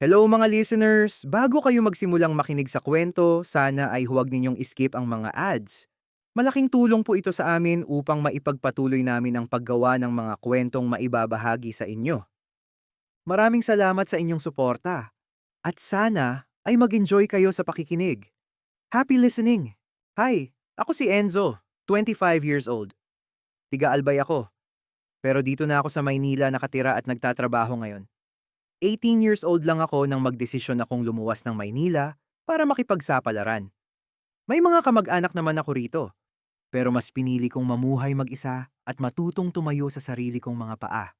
Hello mga listeners! Bago kayo magsimulang makinig sa kwento, sana ay huwag ninyong skip ang mga ads. Malaking tulong po ito sa amin upang maipagpatuloy namin ang paggawa ng mga kwentong maibabahagi sa inyo. Maraming salamat sa inyong suporta. At sana ay mag-enjoy kayo sa pakikinig. Happy listening! Hi! Ako si Enzo, 25 years old. Tiga-Albay ako, pero dito na ako sa Maynila nakatira at nagtatrabaho ngayon. 18 years old lang ako nang magdesisyon akong lumuwas ng Maynila para makipagsapalaran. May mga kamag-anak naman ako rito, pero mas pinili kong mamuhay mag-isa at matutong tumayo sa sarili kong mga paa.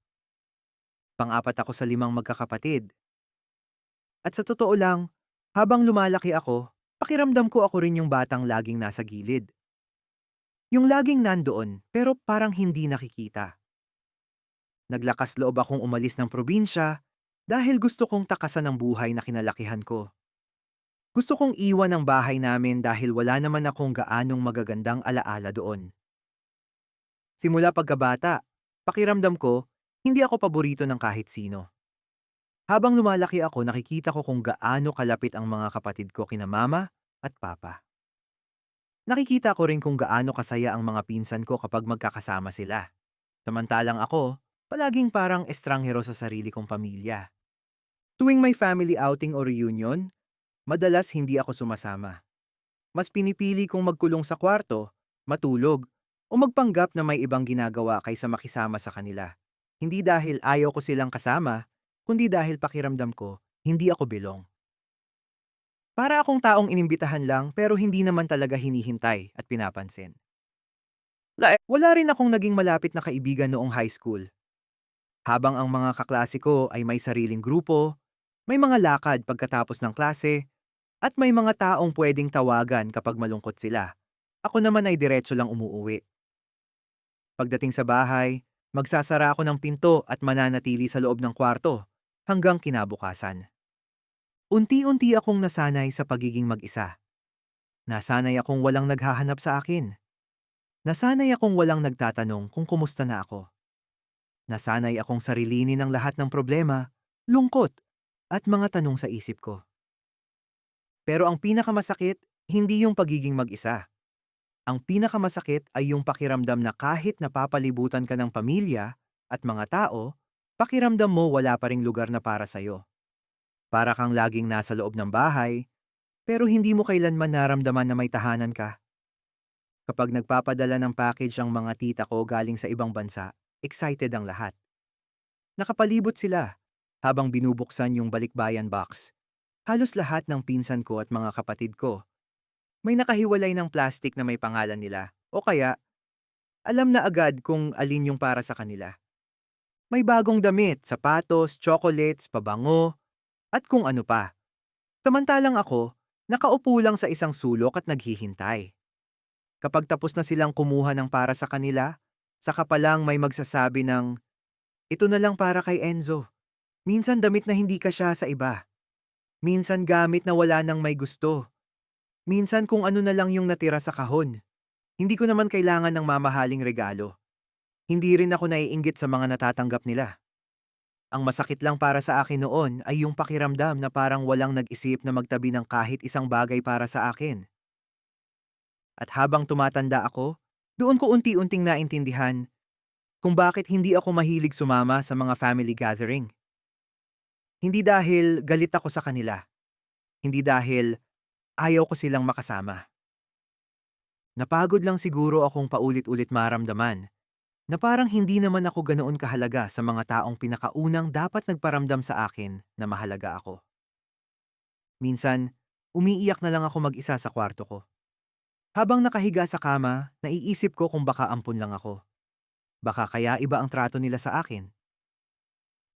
Pang-apat ako sa 5 magkakapatid. At sa totoo lang, habang lumalaki ako, pakiramdam ko ako rin yung batang laging nasa gilid. Yung laging nandoon pero parang hindi nakikita. Naglakas loob akong umalis ng probinsya dahil gusto kong takasan ang buhay na kinalakihan ko. Gusto kong iwan ang bahay namin dahil wala naman akong gaanong magagandang alaala doon. Simula pagkabata, pakiramdam ko, hindi ako paborito ng kahit sino. Habang lumalaki ako, nakikita ko kung gaano kalapit ang mga kapatid ko kina mama at papa. Nakikita ko rin kung gaano kasaya ang mga pinsan ko kapag magkakasama sila. Samantalang ako, palaging parang estranghero sa sarili kong pamilya. Tuwing may family outing o reunion, madalas hindi ako sumasama. Mas pinipili kong magkulong sa kwarto, matulog, o magpanggap na may ibang ginagawa kaysa makisama sa kanila. Hindi dahil ayaw ko silang kasama, kundi dahil pakiramdam ko, hindi ako belong. Para akong taong inimbitahan lang pero hindi naman talaga hinihintay at pinapansin. Wala rin akong naging malapit na kaibigan noong high school. Habang ang mga kaklase ko ay may sariling grupo, may mga lakad pagkatapos ng klase, at may mga taong pwedeng tawagan kapag malungkot sila. Ako naman ay diretso lang umuuwi. Pagdating sa bahay, magsasara ako ng pinto at mananatili sa loob ng kwarto hanggang kinabukasan. Unti-unti akong nasanay sa pagiging mag-isa. Nasanay akong walang naghahanap sa akin. Nasanay akong walang nagtatanong kung kumusta na ako. Nasanay akong sarilinin ang lahat ng problema, lungkot, at mga tanong sa isip ko. Pero ang pinakamasakit, hindi yung pagiging mag-isa. Ang pinakamasakit ay yung pakiramdam na kahit napapalibutan ka ng pamilya at mga tao, pakiramdam mo wala pa ring lugar na para sa'yo. Para kang laging nasa loob ng bahay, pero hindi mo kailanman naramdaman na may tahanan ka. Kapag nagpapadala ng package ang mga tita ko galing sa ibang bansa, excited ang lahat. Nakapalibot sila habang binubuksan yung balikbayan box. Halos lahat ng pinsan ko at mga kapatid ko may nakahiwalay ng plastic na may pangalan nila o kaya alam na agad kung alin yung para sa kanila. May bagong damit, sapatos, chocolates, pabango, at kung ano pa. Samantalang ako, nakaupo lang sa isang sulok at naghihintay. Kapag tapos na silang kumuha ng para sa kanila, saka pa lang may magsasabi ng, ito na lang para kay Enzo. Minsan damit na hindi ka siya sa iba. Minsan gamit na wala nang may gusto. Minsan kung ano na lang yung natira sa kahon. Hindi ko naman kailangan ng mamahaling regalo. Hindi rin ako naiinggit sa mga natatanggap nila. Ang masakit lang para sa akin noon ay yung pakiramdam na parang walang nag-isip na magtabi ng kahit isang bagay para sa akin. At habang tumatanda ako, doon ko unti-unting naintindihan kung bakit hindi ako mahilig sumama sa mga family gathering. Hindi dahil galit ako sa kanila. Hindi dahil ayaw ko silang makasama. Napagod lang siguro akong paulit-ulit maramdaman na parang hindi naman ako ganoon kahalaga sa mga taong pinakaunang dapat nagparamdam sa akin na mahalaga ako. Minsan, umiiyak na lang ako mag-isa sa kwarto ko. Habang nakahiga sa kama, naiisip ko kung baka ampun lang ako. Baka kaya iba ang trato nila sa akin.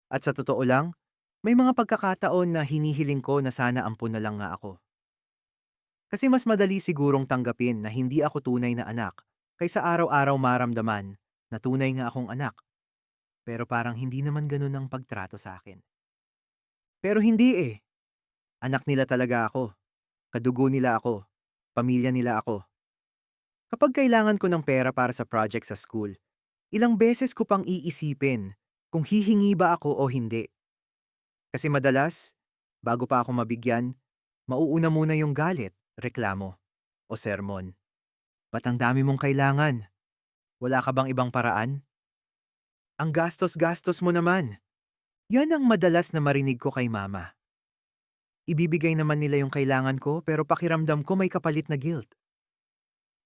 At sa totoo lang, may mga pagkakataon na hinihiling ko na sana ampun na lang nga ako. Kasi mas madali sigurong tanggapin na hindi ako tunay na anak kaysa araw-araw maramdaman na tunay nga akong anak. Pero parang hindi naman ganun ang pagtrato sa akin. Pero hindi eh. Anak nila talaga ako. Kadugo nila ako. Pamilya nila ako. Kapag kailangan ko ng pera para sa project sa school, ilang beses ko pang iisipin kung hihingi ba ako o hindi. Kasi madalas, Bago pa ako mabigyan, mauuna muna yung galit, reklamo, o sermon. Ba't ang dami mong kailangan? Wala ka bang ibang paraan? Ang gastos-gastos mo naman. Yan ang madalas na marinig ko kay mama. Ibibigay naman nila yung kailangan ko pero pakiramdam ko may kapalit na guilt.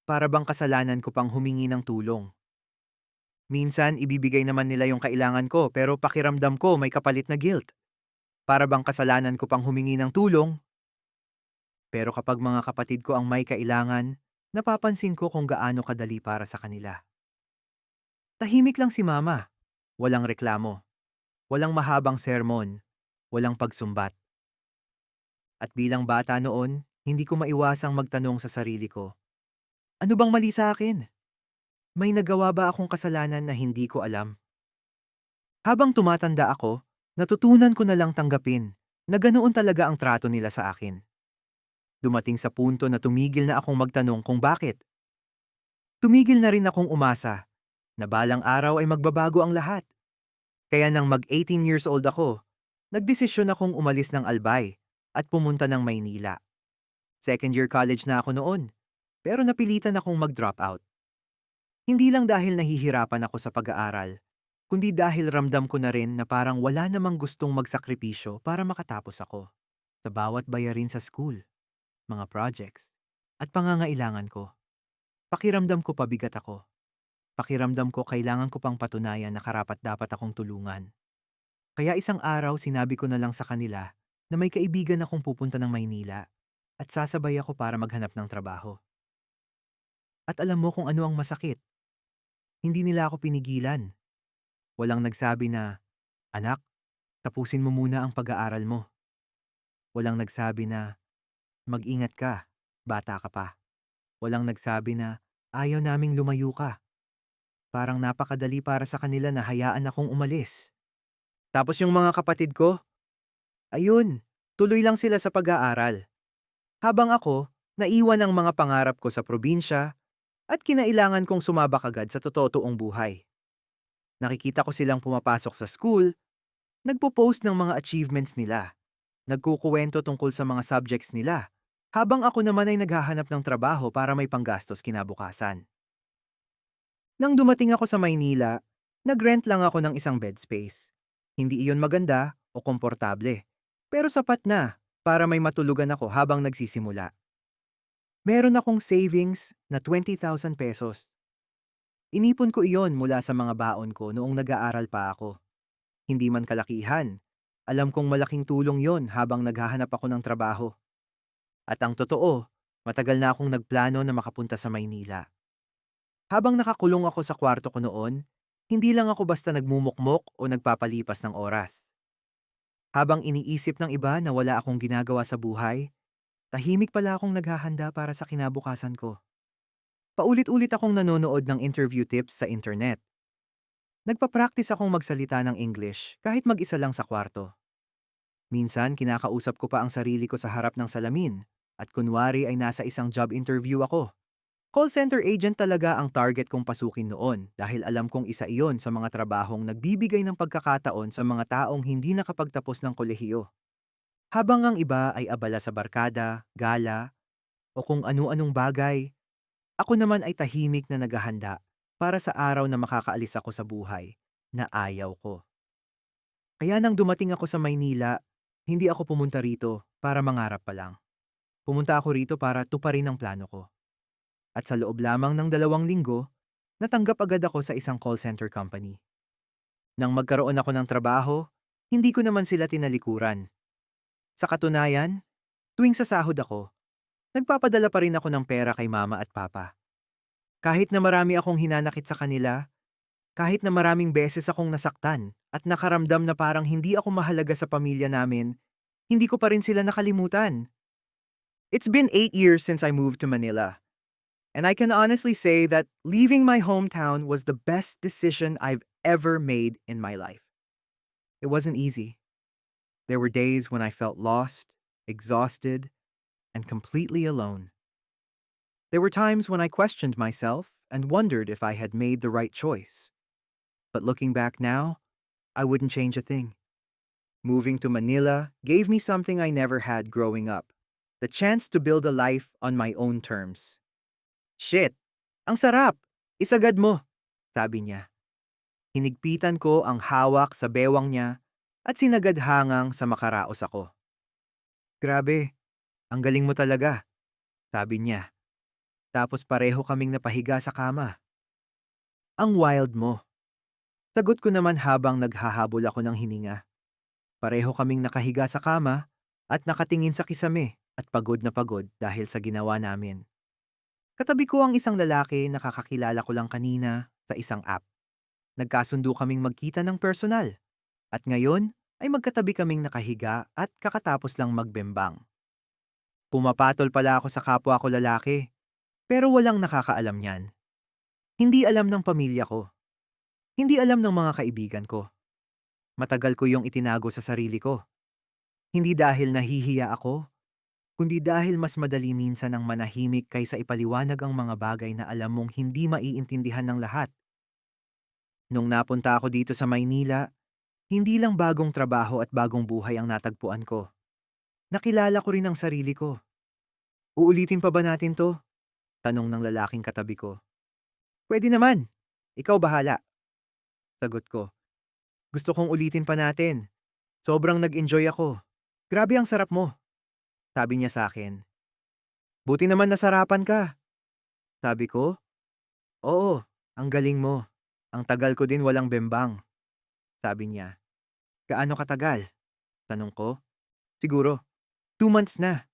Para bang kasalanan ko pang humingi ng tulong. Minsan ibibigay naman nila yung kailangan ko pero pakiramdam ko may kapalit na guilt. Para bang kasalanan ko pang humingi ng tulong. Pero kapag mga kapatid ko ang may kailangan, napapansin ko kung gaano kadali para sa kanila. Tahimik lang si mama. Walang reklamo. Walang mahabang sermon. Walang pagsumbat. At bilang bata noon, hindi ko maiwasang magtanong sa sarili ko, ano bang mali sa akin? May nagawa ba akong kasalanan na hindi ko alam? Habang tumatanda ako, natutunan ko na lang tanggapin na ganoon talaga ang trato nila sa akin. Dumating sa punto na tumigil na akong magtanong kung bakit. Tumigil na rin akong umasa na balang araw ay magbabago ang lahat. Kaya nang mag-18 years old ako, nagdesisyon akong umalis ng Albay at pumunta ng Maynila. Second year college na ako noon, pero napilitan akong mag-drop out. Hindi lang dahil nahihirapan ako sa pag-aaral, kundi dahil ramdam ko na rin na parang wala namang gustong magsakripisyo para makatapos ako. Sa bawat bayarin sa school, mga projects, at pangangailangan ko. Pakiramdam ko pabigat ako. Pakiramdam ko kailangan ko pang patunayan na karapat-dapat akong tulungan. Kaya isang araw sinabi ko na lang sa kanila na may kaibigan akong pupunta ng Maynila at sasabay ako para maghanap ng trabaho. At alam mo kung ano ang masakit? Hindi nila ako pinigilan. Walang nagsabi na, "Anak, tapusin mo muna ang pag-aaral mo." Walang nagsabi na, "Mag-ingat ka, bata ka pa." Walang nagsabi na, "Ayaw naming lumayo ka." Parang napakadali para sa kanila na hayaan akong umalis. Tapos yung mga kapatid ko, ayun, tuloy lang sila sa pag-aaral. Habang ako, naiwan ang mga pangarap ko sa probinsya at kinailangan kong sumabak agad sa totoong buhay. Nakikita ko silang pumapasok sa school, nagpo-post ng mga achievements nila, nagkukuwento tungkol sa mga subjects nila, habang ako naman ay naghahanap ng trabaho para may panggastos kinabukasan. Nang dumating ako sa Maynila, nag-rent lang ako ng isang bed space. Hindi iyon maganda o komportable, pero sapat na para may matulugan ako habang nagsisimula. Meron akong savings na 20,000 pesos. Inipon ko iyon mula sa mga baon ko noong nag-aaral pa ako. Hindi man kalakihan. Alam kong malaking tulong yon habang naghahanap ako ng trabaho. At ang totoo, matagal na akong nagplano na makapunta sa Maynila. Habang nakakulong ako sa kwarto ko noon, hindi lang ako basta nagmumukmok o nagpapalipas ng oras. Habang iniisip ng iba na wala akong ginagawa sa buhay, tahimik pala akong naghahanda para sa kinabukasan ko. Paulit-ulit akong nanonood ng interview tips sa internet. Nagpa-practice akong magsalita ng English kahit mag-isa lang sa kwarto. Minsan, kinakausap ko pa ang sarili ko sa harap ng salamin at kunwari ay nasa isang job interview ako. Call center agent talaga ang target kong pasukin noon dahil alam kong isa iyon sa mga trabahong nagbibigay ng pagkakataon sa mga taong hindi nakapagtapos ng kolehiyo. Habang ang iba ay abala sa barkada, gala, o kung ano-anong bagay, ako naman ay tahimik na naghahanda para sa araw na makakaalis ako sa buhay na ayaw ko. Kaya nang dumating ako sa Maynila, hindi ako pumunta rito para mangarap pa lang. Pumunta ako rito para tuparin ang plano ko. At sa loob lamang ng 2 linggo, natanggap agad ako sa isang call center company. Nang magkaroon ako ng trabaho, hindi ko naman sila tinalikuran. Sa katunayan, tuwing sasahod ako, nagpapadala pa rin ako ng pera kay mama at papa. Kahit na marami akong hinanakit sa kanila, kahit na maraming beses akong nasaktan at nakaramdam na parang hindi ako mahalaga sa pamilya namin, hindi ko pa rin sila nakalimutan. It's been 8 years since I moved to Manila. And I can honestly say that leaving my hometown was the best decision I've ever made in my life. It wasn't easy. There were days when I felt lost, exhausted, and completely alone. There were times when I questioned myself and wondered if I had made the right choice. But looking back now, I wouldn't change a thing. Moving to Manila gave me something I never had growing up. The chance to build a life on my own terms. Shit! Ang sarap! Isagad mo! Sabi niya. Hinigpitan ko ang hawak sa bewang niya at sinagadhangang sa makaraos ako. Grabe, ang galing mo talaga, sabi niya. Tapos pareho kaming napahiga sa kama. Ang wild mo. Sagot ko naman habang naghahabol ako ng hininga. Pareho kaming nakahiga sa kama at nakatingin sa kisame at pagod na pagod dahil sa ginawa namin. Katabi ko ang isang lalaki na kakakilala ko lang kanina sa isang app. Nagkasundo kaming magkita ng personal. At ngayon ay magkatabi kaming nakahiga at kakatapos lang magbembang. Pumapatol pala ako sa kapwa ko lalaki, pero walang nakakaalam niyan. Hindi alam ng pamilya ko. Hindi alam ng mga kaibigan ko. Matagal ko yung itinago sa sarili ko. Hindi dahil nahihiya ako, kundi dahil mas madali minsan ang manahimik kaysa ipaliwanag ang mga bagay na alam mong hindi maiintindihan ng lahat. Nung napunta ako dito sa Maynila, hindi lang bagong trabaho at bagong buhay ang natagpuan ko. Nakilala ko rin ang sarili ko. Uulitin pa ba natin to? Tanong ng lalaking katabi ko. Pwede naman. Ikaw bahala. Sagot ko. Gusto kong ulitin pa natin. Sobrang nag-enjoy ako. Grabe ang sarap mo. Sabi niya sa akin. Buti naman nasarapan ka. Sabi ko. Oo, ang galing mo. Ang tagal ko din walang bembang. Sabi niya. Gaano katagal? Tanong ko. Siguro, 2 months na.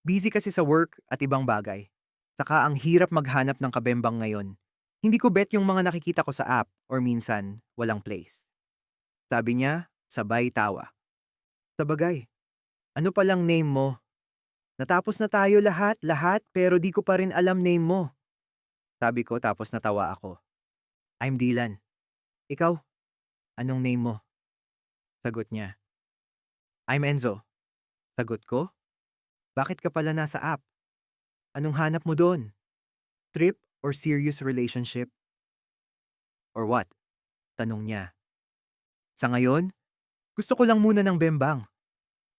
Busy kasi sa work at ibang bagay. Saka ang hirap maghanap ng kabembang ngayon. Hindi ko bet yung mga nakikita ko sa app or minsan walang place. Sabi niya, sabay tawa. Sabagay, ano palang name mo? Natapos na tayo lahat pero di ko pa rin alam name mo. Sabi ko tapos natawa ako. I'm Dylan. Ikaw, anong name mo? Sagot niya. I'm Enzo. Sagot ko, bakit ka pala nasa app? Anong hanap mo doon? Trip or serious relationship? Or what? Tanong niya. Sa ngayon, gusto ko lang muna ng bembang.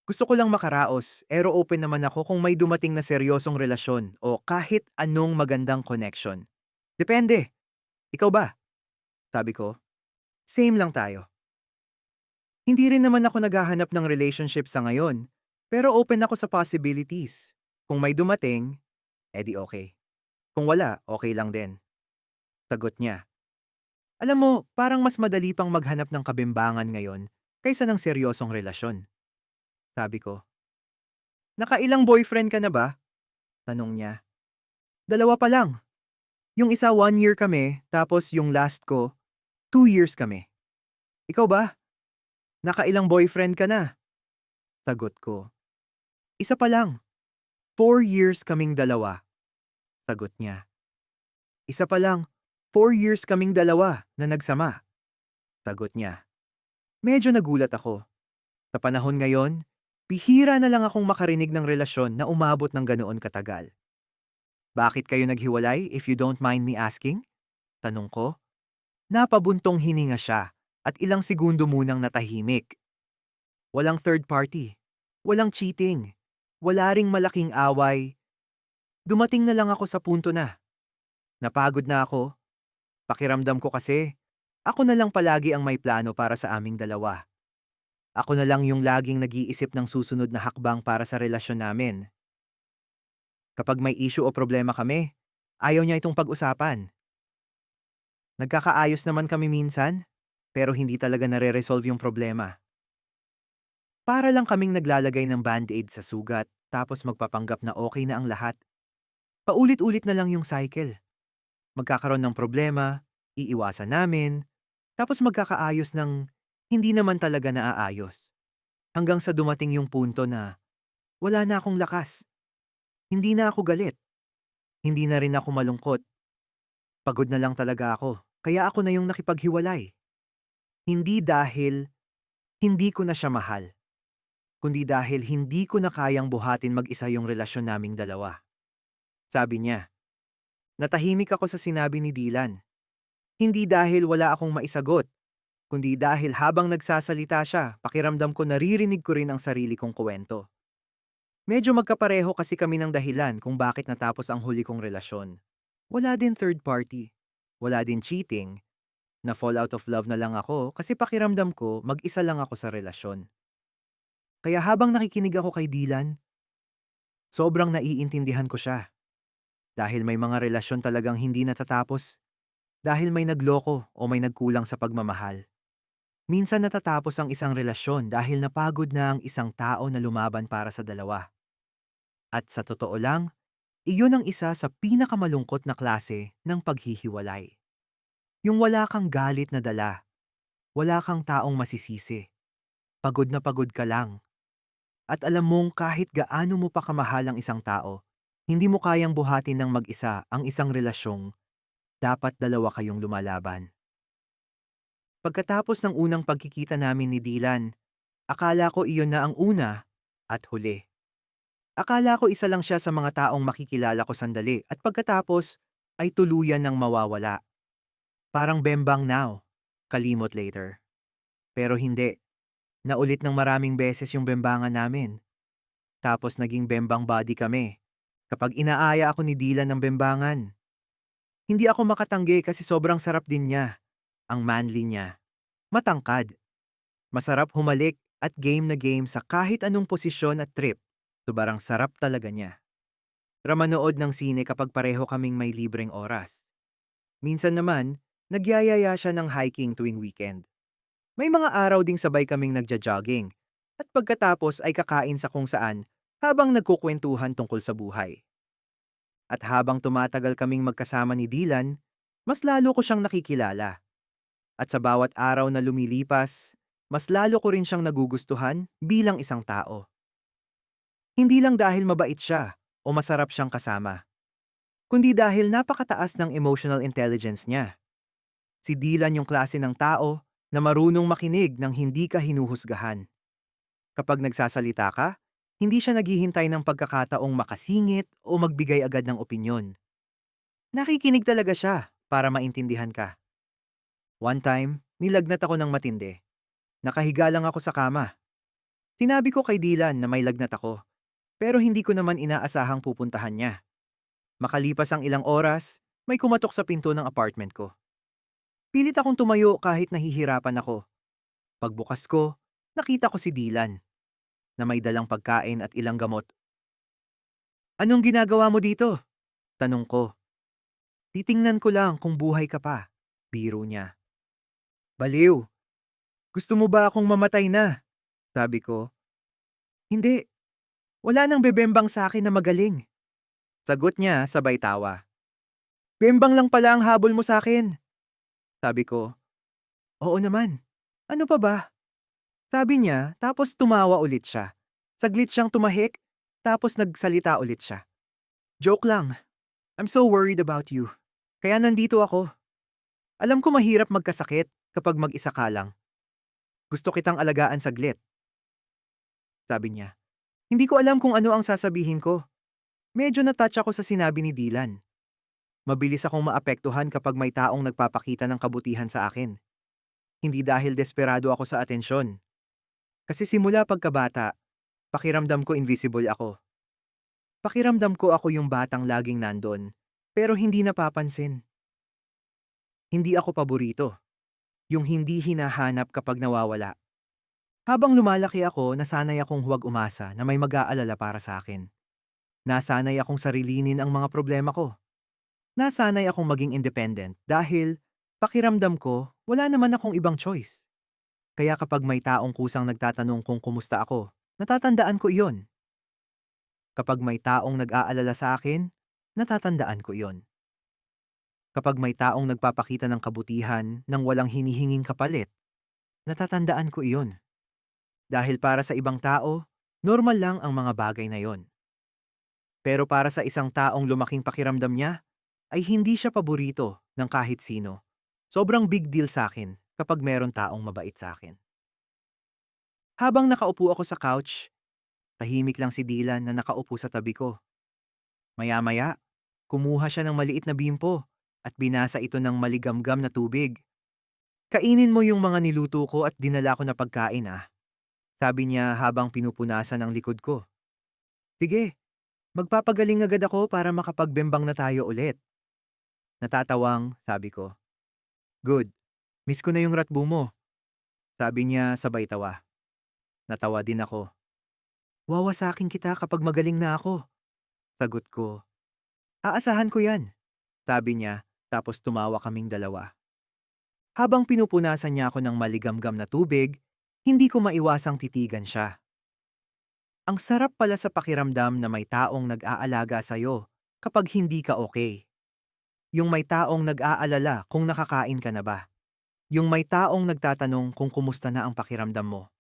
Gusto ko lang makaraos, pero open naman ako kung may dumating na seryosong relasyon o kahit anong magandang connection. Depende. Ikaw ba? Sabi ko. Same lang tayo. Hindi rin naman ako naghahanap ng relationship sa ngayon, pero open ako sa possibilities. Kung may dumating, edi okay. Kung wala, okay lang din. Sagot niya. Alam mo, parang mas madali pang maghanap ng kabimbangan ngayon kaysa ng seryosong relasyon. Sabi ko. Nakailang boyfriend ka na ba? Tanong niya. 2 pa lang. Yung isa 1 year kami, tapos yung last ko, 2 years kami. Ikaw ba? Nakailang boyfriend ka na? Sagot ko. Isa pa lang. 4 years kaming dalawa. Sagot niya. Isa pa lang. 4 years kaming dalawa na nagsama. Sagot niya. Medyo nagulat ako. Sa panahon ngayon, bihira na lang akong makarinig ng relasyon na umabot ng ganoon katagal. Bakit kayo naghiwalay if you don't mind me asking? Tanong ko. Napabuntong hininga siya at ilang segundo munang natahimik. Walang third party. Walang cheating. Wala ring malaking away. Dumating na lang ako sa punto na. Napagod na ako. Pakiramdam ko kasi, ako na lang palagi ang may plano para sa aming dalawa. Ako na lang yung laging nag-iisip ng susunod na hakbang para sa relasyon namin. Kapag may issue o problema kami, ayaw niya itong pag-usapan. Nagkakaayos naman kami minsan, pero hindi talaga nare-resolve yung problema. Para lang kaming naglalagay ng band-aid sa sugat, tapos magpapanggap na okay na ang lahat. Paulit-ulit na lang yung cycle. Magkakaroon ng problema, iiwasan namin, tapos magkakaayos ng hindi naman talaga naaayos. Hanggang sa dumating yung punto na wala na akong lakas. Hindi na ako galit. Hindi na rin ako malungkot. Pagod na lang talaga ako, kaya ako na yung nakipaghiwalay. Hindi dahil hindi ko na siya mahal, kundi dahil hindi ko na kayang buhatin mag-isa yung relasyon naming dalawa. Sabi niya. Natahimik ako sa sinabi ni Dylan. Hindi dahil wala akong maisagot, kundi dahil habang nagsasalita siya, pakiramdam ko naririnig ko rin ang sarili kong kuwento. Medyo magkapareho kasi kami ng dahilan kung bakit natapos ang huli kong relasyon. Wala din third party. Wala din cheating. Na fall out of love na lang ako kasi pakiramdam ko mag-isa lang ako sa relasyon. Kaya habang nakikinig ako kay Dylan, sobrang naiintindihan ko siya. Dahil may mga relasyon talagang hindi natatapos. Dahil may nagloko o may nagkulang sa pagmamahal. Minsan natatapos ang isang relasyon dahil napagod na ang isang tao na lumaban para sa dalawa. At sa totoo lang, iyon ang isa sa pinakamalungkot na klase ng paghihiwalay. Yung wala kang galit na dala, wala kang taong masisisi, pagod na pagod ka lang. At alam mong kahit gaano mo pa kamahal ang isang tao, hindi mo kayang buhatin ng mag-isa ang isang relasyong dapat dalawa kayong lumalaban. Pagkatapos ng unang pagkikita namin ni Dylan, akala ko iyon na ang una at huli. Akala ko isa lang siya sa mga taong makikilala ko sandali at pagkatapos ay tuluyan ng mawawala. Parang bembang now, kalimot later. Pero hindi, naulit ng maraming beses yung bembangan namin. Tapos naging bembang body kami. Kapag inaaya ako ni Dylan ng bembangan, hindi ako makatanggi kasi sobrang sarap din niya. Ang manly niya. Matangkad. Masarap humalik at game na game sa kahit anong posisyon at trip. Sobrang sarap talaga niya. Ramanood ng sine kapag pareho kaming may libreng oras. Minsan naman, nagyayaya siya ng hiking tuwing weekend. May mga araw ding sabay kaming nagja-jogging. At pagkatapos ay kakain sa kung saan habang nagkukwentuhan tungkol sa buhay. At habang tumatagal kaming magkasama ni Dylan, mas lalo ko siyang nakikilala. At sa bawat araw na lumilipas, mas lalo ko rin siyang nagugustuhan bilang isang tao. Hindi lang dahil mabait siya o masarap siyang kasama, kundi dahil napakataas ng emotional intelligence niya. Si Dylan yung klase ng tao na marunong makinig ng hindi ka hinuhusgahan. Kapag nagsasalita ka, hindi siya naghihintay ng pagkakataong makasingit o magbigay agad ng opinyon. Nakikinig talaga siya para maintindihan ka. One time, nilagnat ako ng matindi. Nakahiga lang ako sa kama. Sinabi ko kay Dylan na may lagnat ako, pero hindi ko naman inaasahang pupuntahan niya. Makalipas ang ilang oras, may kumatok sa pinto ng apartment ko. Pilit akong tumayo kahit nahihirapan ako. Pagbukas ko, nakita ko si Dylan, na may dalang pagkain at ilang gamot. "Anong ginagawa mo dito?" Tanong ko. "Titingnan ko lang kung buhay ka pa," biro niya. "Baliw, gusto mo ba akong mamatay na?" Sabi ko. "Hindi, wala nang bebembang sa akin na magaling." Sagot niya sabay tawa. "Bembang lang pala ang habol mo sa akin." Sabi ko. "Oo naman. Ano pa ba?" Sabi niya tapos tumawa ulit siya. Saglit siyang tumahik, tapos nagsalita ulit siya. "Joke lang. I'm so worried about you. Kaya nandito ako. Alam ko mahirap magkasakit kapag mag-isa ka lang. Gusto kitang alagaan saglit." Sabi niya. Hindi ko alam kung ano ang sasabihin ko. Medyo na-touch ako sa sinabi ni Dylan. Mabilis akong maapektuhan kapag may taong nagpapakita ng kabutihan sa akin. Hindi dahil desperado ako sa atensyon. Kasi simula pagkabata, pakiramdam ko invisible ako. Pakiramdam ko ako yung batang laging nandon, pero hindi napapansin. Hindi ako paborito. Yung hindi hinahanap kapag nawawala. Habang lumalaki ako, nasanay akong huwag umasa na may mag-aalala para sa akin. Nasanay akong sarilinin ang mga problema ko. Nasanay akong maging independent dahil pakiramdam ko wala naman akong ibang choice. Kaya kapag may taong kusang nagtatanong kung kumusta ako, natatandaan ko iyon. Kapag may taong nag-aalala sa akin, natatandaan ko iyon. Kapag may taong nagpapakita ng kabutihan nang walang hinihinging kapalit, natatandaan ko iyon. Dahil para sa ibang tao, normal lang ang mga bagay na yon. Pero para sa isang taong lumaking pakiramdam niya, ay hindi siya paborito ng kahit sino. Sobrang big deal sa akin kapag meron taong mabait sa akin. Habang nakaupo ako sa couch, tahimik lang si Dylan na nakaupo sa tabi ko. Maya-maya, kumuha siya ng maliit na bimpo at binasa ito ng maligamgam na tubig. Kainin mo yung mga niluto ko at dinala ko na pagkain ah. Sabi niya habang pinupunasan ang likod ko. Sige, magpapagaling agad ako para makapagbembang na tayo ulit. Natatawang, sabi ko. Good, miss ko na yung ratbo mo. Sabi niya sabay tawa. Natawa din ako. Wawasakin kita kapag magaling na ako. Sagot ko. Aasahan ko yan. Sabi niya, tapos tumawa kaming dalawa. Habang pinupunasan niya ako ng maligamgam na tubig, hindi ko maiwasang titigan siya. Ang sarap pala sa pakiramdam na may taong nag-aalaga sa'yo kapag hindi ka okay. Yung may taong nag-aalala kung nakakain ka na ba. Yung may taong nagtatanong kung kumusta na ang pakiramdam mo.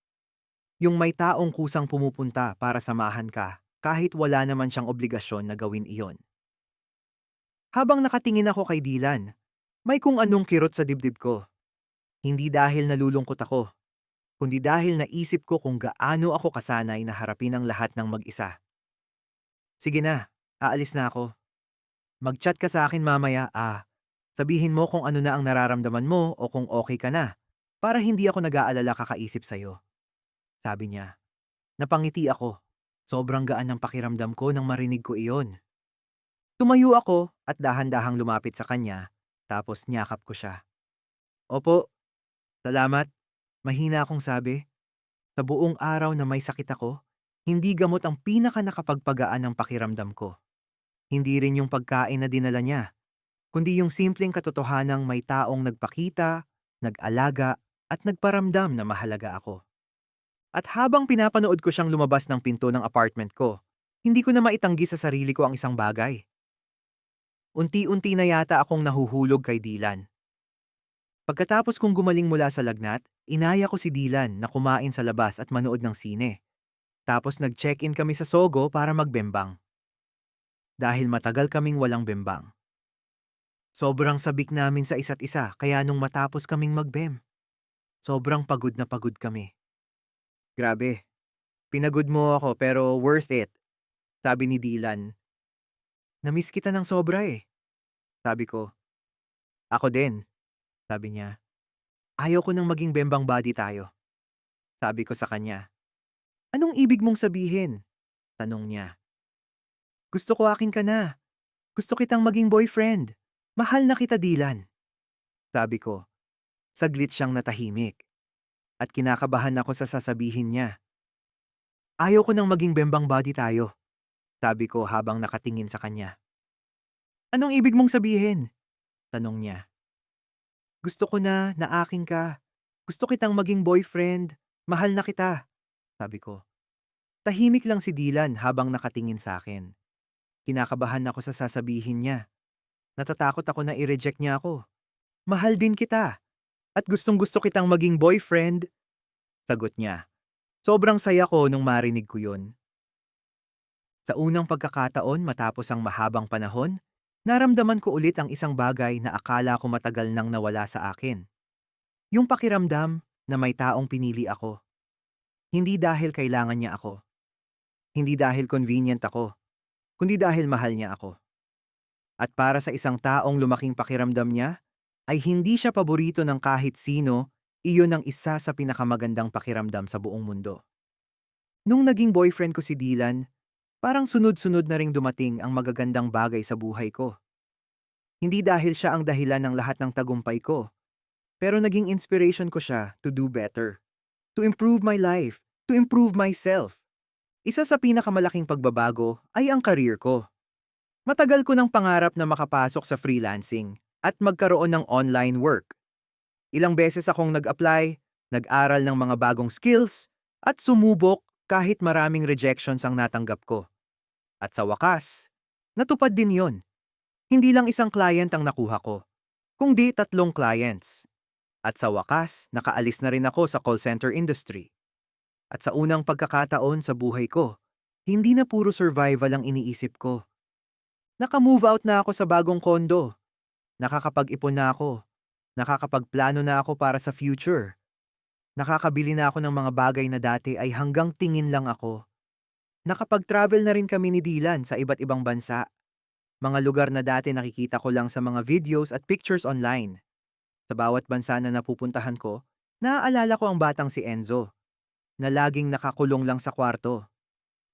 Yung may taong kusang pumupunta para samahan ka kahit wala naman siyang obligasyon na gawin iyon. Habang nakatingin ako kay Dylan, may kung anong kirot sa dibdib ko. Hindi dahil nalulungkot ako, kundi dahil naisip ko kung gaano ako kasanay na harapin ang lahat ng mag-isa. Sige na, aalis na ako. Mag-chat ka sa akin mamaya sabihin mo kung ano na ang nararamdaman mo o kung okay ka na, para hindi ako nag-aalala kakaisip sa'yo. Sabi niya. Napangiti ako. Sobrang gaan ng pakiramdam ko nang marinig ko iyon. Tumayo ako at dahan-dahang lumapit sa kanya, tapos niyakap ko siya. Opo, salamat. Mahina akong sabi. Sa buong araw na may sakit ako, hindi gamot ang pinaka nakapagpagaan ng pakiramdam ko. Hindi rin yung pagkain na dinala niya, kundi yung simpleng katotohanang may taong nagpakita, nag-alaga, at nagparamdam na mahalaga ako. At habang pinapanood ko siyang lumabas ng pinto ng apartment ko, hindi ko na maitanggi sa sarili ko ang isang bagay. Unti-unti na yata akong nahuhulog kay Dylan. Pagkatapos kong gumaling mula sa lagnat, inaya ko si Dylan na kumain sa labas at manood ng sine. Tapos nag-check-in kami sa Sogo para magbembang. Dahil matagal kaming walang bembang. Sobrang sabik namin sa isa't isa kaya nung matapos kaming magbem, sobrang pagod na pagod kami. Grabe, pinagod mo ako pero worth it, sabi ni Dylan. Namiss kita ng sobra eh. Sabi ko, ako din, sabi niya. Ayaw ko nang maging bembang body tayo. Sabi ko sa kanya. Anong ibig mong sabihin? Tanong niya. Gusto ko akin ka na. Gusto kitang maging boyfriend. Mahal na kita, Dylan. Sabi ko. Saglit siyang natahimik. At kinakabahan ako sa sasabihin niya. Ayaw ko nang maging bembang body tayo. Sabi ko habang nakatingin sa kanya. Anong ibig mong sabihin? Tanong niya. Gusto ko na akin ka. Gusto kitang maging boyfriend. Mahal na kita. Sabi ko. Tahimik lang si Dylan habang nakatingin sa akin. Kinakabahan ako sa sasabihin niya. Natatakot ako na i-reject niya ako. Mahal din kita. At gustong-gusto kitang maging boyfriend. Sagot niya. Sobrang saya ko nung marinig ko yun. Sa unang pagkakataon matapos ang mahabang panahon, naramdaman ko ulit ang isang bagay na akala ko matagal nang nawala sa akin. Yung pakiramdam na may taong pinili ako. Hindi dahil kailangan niya ako. Hindi dahil convenient ako, kundi dahil mahal niya ako. At para sa isang taong lumaking pakiramdam niya, ay hindi siya paborito ng kahit sino, iyon ang isa sa pinakamagandang pakiramdam sa buong mundo. Nung naging boyfriend ko si Dylan, parang sunod-sunod na ring dumating ang magagandang bagay sa buhay ko. Hindi dahil siya ang dahilan ng lahat ng tagumpay ko, pero naging inspiration ko siya to do better, to improve my life, to improve myself. Isa sa pinakamalaking pagbabago ay ang career ko. Matagal ko ng pangarap na makapasok sa freelancing at magkaroon ng online work. Ilang beses akong nag-apply, nag-aral ng mga bagong skills, at sumubok kahit maraming rejections ang natanggap ko. At sa wakas, natupad din yon. Hindi lang isang client ang nakuha ko, kundi 3 clients. At sa wakas, nakaalis na rin ako sa call center industry. At sa unang pagkakataon sa buhay ko, hindi na puro survival ang iniisip ko. Naka-move out na ako sa bagong kondo. Nakakapag-ipon na ako. Nakakapagplano na ako para sa future. Nakakabili na ako ng mga bagay na dati ay hanggang tingin lang ako. Nakapag-travel na rin kami ni Dylan sa iba't ibang bansa. Mga lugar na dati nakikita ko lang sa mga videos at pictures online. Sa bawat bansa na napupuntahan ko, naaalala ko ang batang si Enzo, na laging nakakulong lang sa kwarto,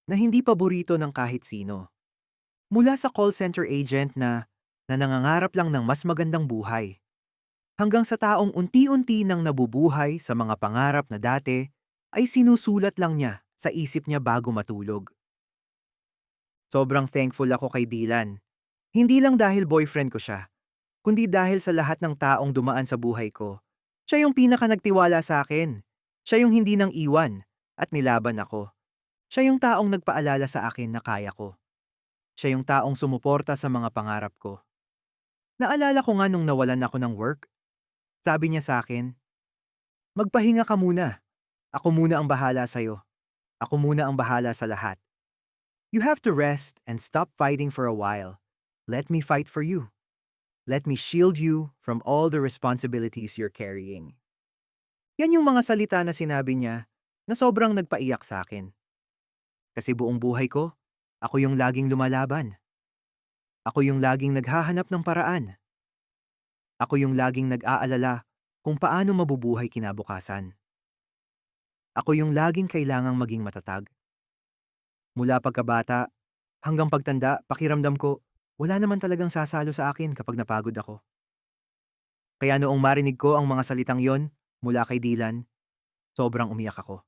na hindi paborito ng kahit sino. Mula sa call center agent na nangangarap lang ng mas magandang buhay, hanggang sa taong unti-unti nang nabubuhay sa mga pangarap na dati ay sinusulat lang niya sa isip niya bago matulog. Sobrang thankful ako kay Dylan. Hindi lang dahil boyfriend ko siya, kundi dahil sa lahat ng taong dumaan sa buhay ko. Siya yung pinaka nagtiwala sa akin. Siya yung hindi nang iwan at nilaban ako. Siya yung taong nagpaalala sa akin na kaya ko. Siya yung taong sumuporta sa mga pangarap ko. Naalala ko nga nung nawalan ako ng work, sabi niya sa akin, magpahinga ka muna. Ako muna ang bahala sa'yo. Ako muna ang bahala sa lahat. You have to rest and stop fighting for a while. Let me fight for you. Let me shield you from all the responsibilities you're carrying. Yan yung mga salita na sinabi niya na sobrang nagpaiyak sa akin. Kasi buong buhay ko, ako yung laging lumalaban. Ako yung laging naghahanap ng paraan. Ako yung laging nag-aalala kung paano mabubuhay kinabukasan. Ako yung laging kailangang maging matatag. Mula pagkabata hanggang pagtanda, pakiramdam ko, wala naman talagang sasalo sa akin kapag napagod ako. Kaya noong marinig ko ang mga salitang yon mula kay Dylan, sobrang umiyak ako.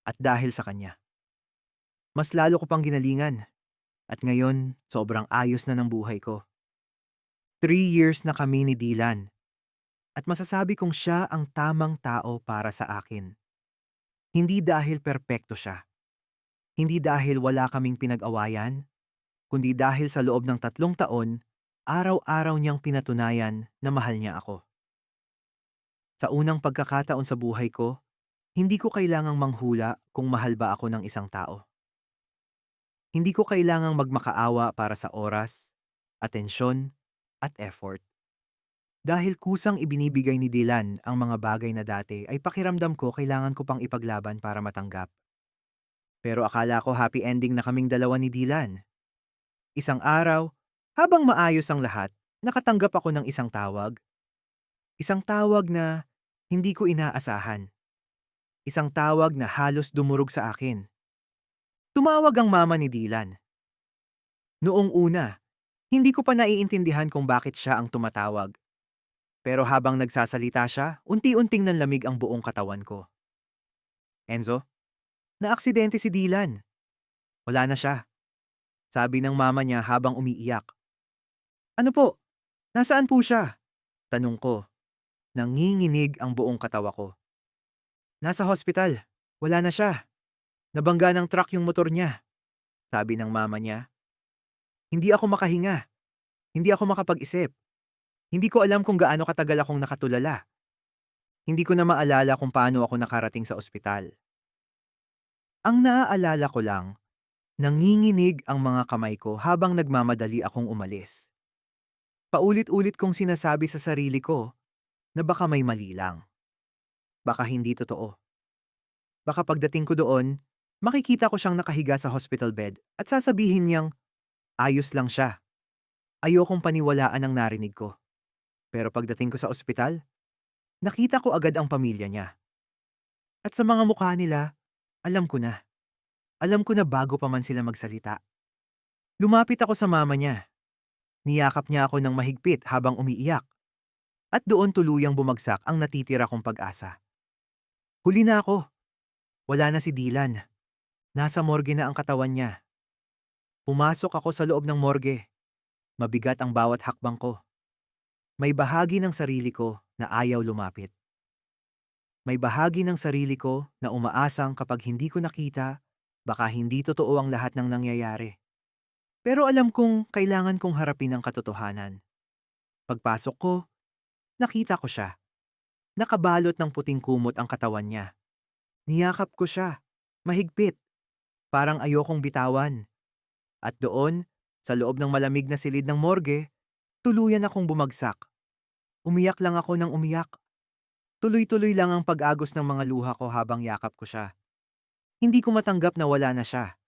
At dahil sa kanya, mas lalo ko pang ginalingan. At ngayon, sobrang ayos na ng buhay ko. 3 years na kami ni Dylan. At masasabi kong siya ang tamang tao para sa akin. Hindi dahil perpekto siya. Hindi dahil wala kaming pinag-awayan, kundi dahil sa loob ng 3 taon, araw-araw niyang pinatunayan na mahal niya ako. Sa unang pagkakataon sa buhay ko, hindi ko kailangang manghula kung mahal ba ako ng isang tao. Hindi ko kailangang magmakaawa para sa oras, atensyon, at effort. Dahil kusang ibinibigay ni Dylan ang mga bagay na dati ay pakiramdam ko kailangan ko pang ipaglaban para matanggap. Pero akala ko happy ending na kaming dalawa ni Dylan. Isang araw, habang maayos ang lahat, nakatanggap ako ng isang tawag. Isang tawag na hindi ko inaasahan. Isang tawag na halos dumurog sa akin. Tumawag ang mama ni Dylan. Noong una, hindi ko pa naiintindihan kung bakit siya ang tumatawag. Pero habang nagsasalita siya, unti-unting nanlamig ang buong katawan ko. Enzo, naaksidente si Dylan. Wala na siya, sabi ng mama niya habang umiiyak. Ano po? Nasaan po siya? Tanong ko. Nanginginig ang buong katawa ko. Nasa hospital. Wala na siya. Nabangga ng truck yung motor niya, sabi ng mama niya. Hindi ako makahinga. Hindi ako makapag-isip. Hindi ko alam kung gaano katagal akong nakatulala. Hindi ko na maalala kung paano ako nakarating sa ospital. Ang naaalala ko lang, nanginginig ang mga kamay ko habang nagmamadali akong umalis. Paulit-ulit kong sinasabi sa sarili ko na baka may mali lang. Baka hindi totoo. Baka pagdating ko doon, makikita ko siyang nakahiga sa hospital bed at sasabihin niyang, ayos lang siya. Ayokong paniwalaan ang narinig ko. Pero pagdating ko sa ospital, nakita ko agad ang pamilya niya. At sa mga mukha nila, alam ko na. Alam ko na bago pa man sila magsalita. Lumapit ako sa mama niya. Niyakap niya ako ng mahigpit habang umiiyak. At doon tuluyang bumagsak ang natitira kong pag-asa. Huli na ako. Wala na si Dylan. Nasa morgue na ang katawan niya. Pumasok ako sa loob ng morgue. Mabigat ang bawat hakbang ko. May bahagi ng sarili ko na ayaw lumapit. May bahagi ng sarili ko na umaasang kapag hindi ko nakita, baka hindi totoo ang lahat ng nangyayari. Pero alam kong kailangan kong harapin ang katotohanan. Pagpasok ko, nakita ko siya. Nakabalot ng puting kumot ang katawan niya. Niyakap ko siya, mahigpit, parang ayokong bitawan. At doon, sa loob ng malamig na silid ng morgue, tuluyan akong bumagsak. Umiyak lang ako ng umiyak. Tuloy-tuloy lang ang pag-agos ng mga luha ko habang yakap ko siya. Hindi ko matanggap na wala na siya.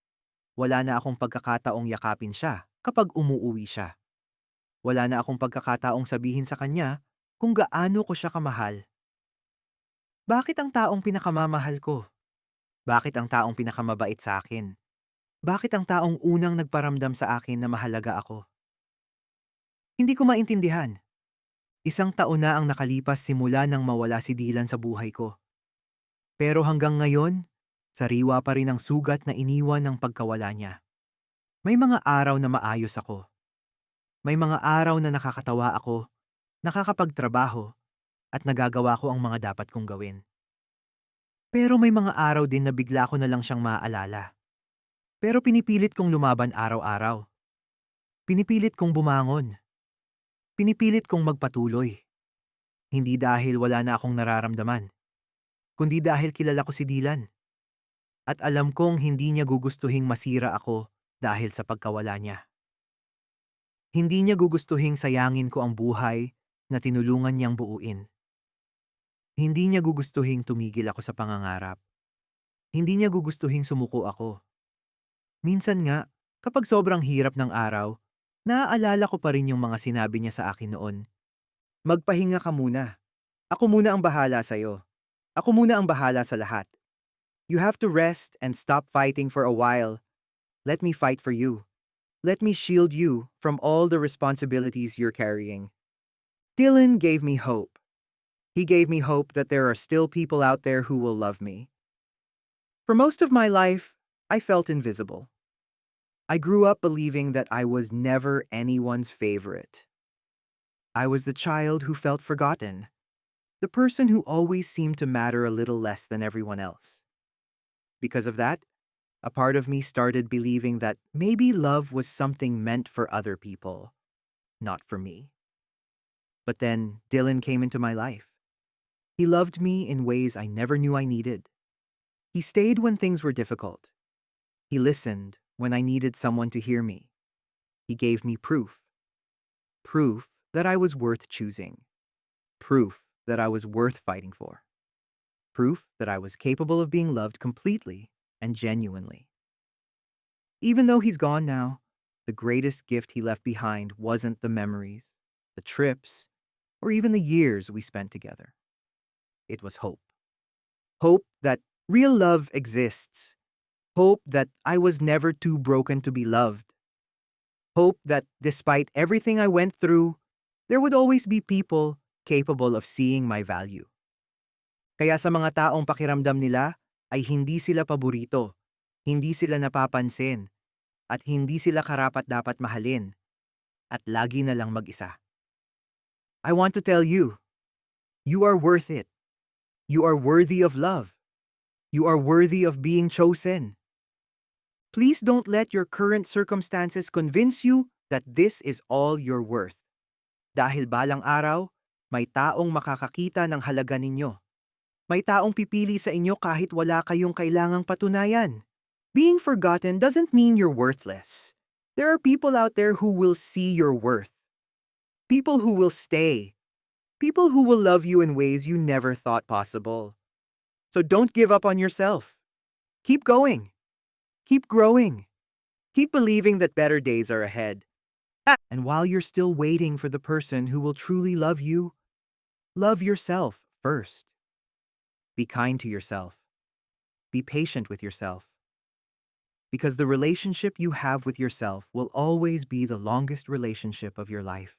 Wala na akong pagkakataong yakapin siya kapag umuuwi siya. Wala na akong pagkakataong sabihin sa kanya kung gaano ko siya kamahal. Bakit ang taong pinakamamahal ko? Bakit ang taong pinakamabait sa akin? Bakit ang taong unang nagparamdam sa akin na mahalaga ako? Hindi ko maintindihan. Isang taon na ang nakalipas simula nang mawala si Dylan sa buhay ko. Pero hanggang ngayon, sariwa pa rin ang sugat na iniwan ng pagkawala niya. May mga araw na maayos ako. May mga araw na nakakatawa ako, nakakapagtrabaho, at nagagawa ko ang mga dapat kong gawin. Pero may mga araw din na bigla ko na lang siyang maaalala. Pero pinipilit kong lumaban araw-araw. Pinipilit kong bumangon. Pinipilit kong magpatuloy. Hindi dahil wala na akong nararamdaman, kundi dahil kilala ko si Dylan. At alam kong hindi niya gugustuhing masira ako dahil sa pagkawala niya. Hindi niya gugustuhing sayangin ko ang buhay na tinulungan niyang buuin. Hindi niya gugustuhing tumigil ako sa pangangarap. Hindi niya gugustuhing sumuko ako. Minsan nga, kapag sobrang hirap ng araw, naaalala ko pa rin yung mga sinabi niya sa akin noon. Magpahinga ka muna. Ako muna ang bahala sa'yo. Ako muna ang bahala sa lahat. You have to rest and stop fighting for a while. Let me fight for you. Let me shield you from all the responsibilities you're carrying. Dylan gave me hope. He gave me hope that there are still people out there who will love me. For most of my life, I felt invisible. I grew up believing that I was never anyone's favorite. I was the child who felt forgotten, the person who always seemed to matter a little less than everyone else. Because of that, a part of me started believing that maybe love was something meant for other people, not for me. But then Dylan came into my life. He loved me in ways I never knew I needed. He stayed when things were difficult. He listened when I needed someone to hear me. He gave me proof. Proof that I was worth choosing. Proof that I was worth fighting for. Proof that I was capable of being loved completely and genuinely. Even though he's gone now, the greatest gift he left behind wasn't the memories, the trips, or even the years we spent together. It was hope. Hope that real love exists. Hope that I was never too broken to be loved. Hope that despite everything I went through, there would always be people capable of seeing my value. Kaya sa mga taong pakiramdam nila ay hindi sila paborito, hindi sila napapansin, at hindi sila karapat-dapat mahalin, at lagi na lang mag-isa. I want to tell you, you are worth it. You are worthy of love. You are worthy of being chosen. Please don't let your current circumstances convince you that this is all you're worth. Dahil balang araw, may taong makakakita ng halaga ninyo. May taong pipili sa inyo kahit wala kayong kailangang patunayan. Being forgotten doesn't mean you're worthless. There are people out there who will see your worth. People who will stay. People who will love you in ways you never thought possible. So don't give up on yourself. Keep going. Keep growing. Keep believing that better days are ahead. And while you're still waiting for the person who will truly love you, love yourself first. Be kind to yourself. Be patient with yourself. Because the relationship you have with yourself will always be the longest relationship of your life.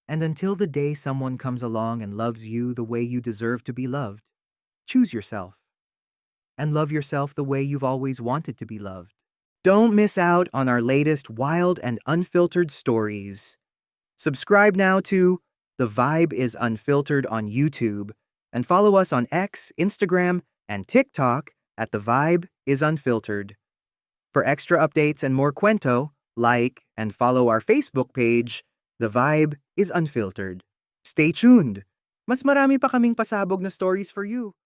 And until the day someone comes along and loves you the way you deserve to be loved, choose yourself. And love yourself the way you've always wanted to be loved. Don't miss out on our latest wild and unfiltered stories. Subscribe now to The Vibe is Unfiltered on YouTube and follow us on X, Instagram, and TikTok at The Vibe is Unfiltered. For extra updates and more kwento, like and follow our Facebook page, The Vibe is Unfiltered. Stay tuned! Mas marami pa kaming pasabog na stories for you.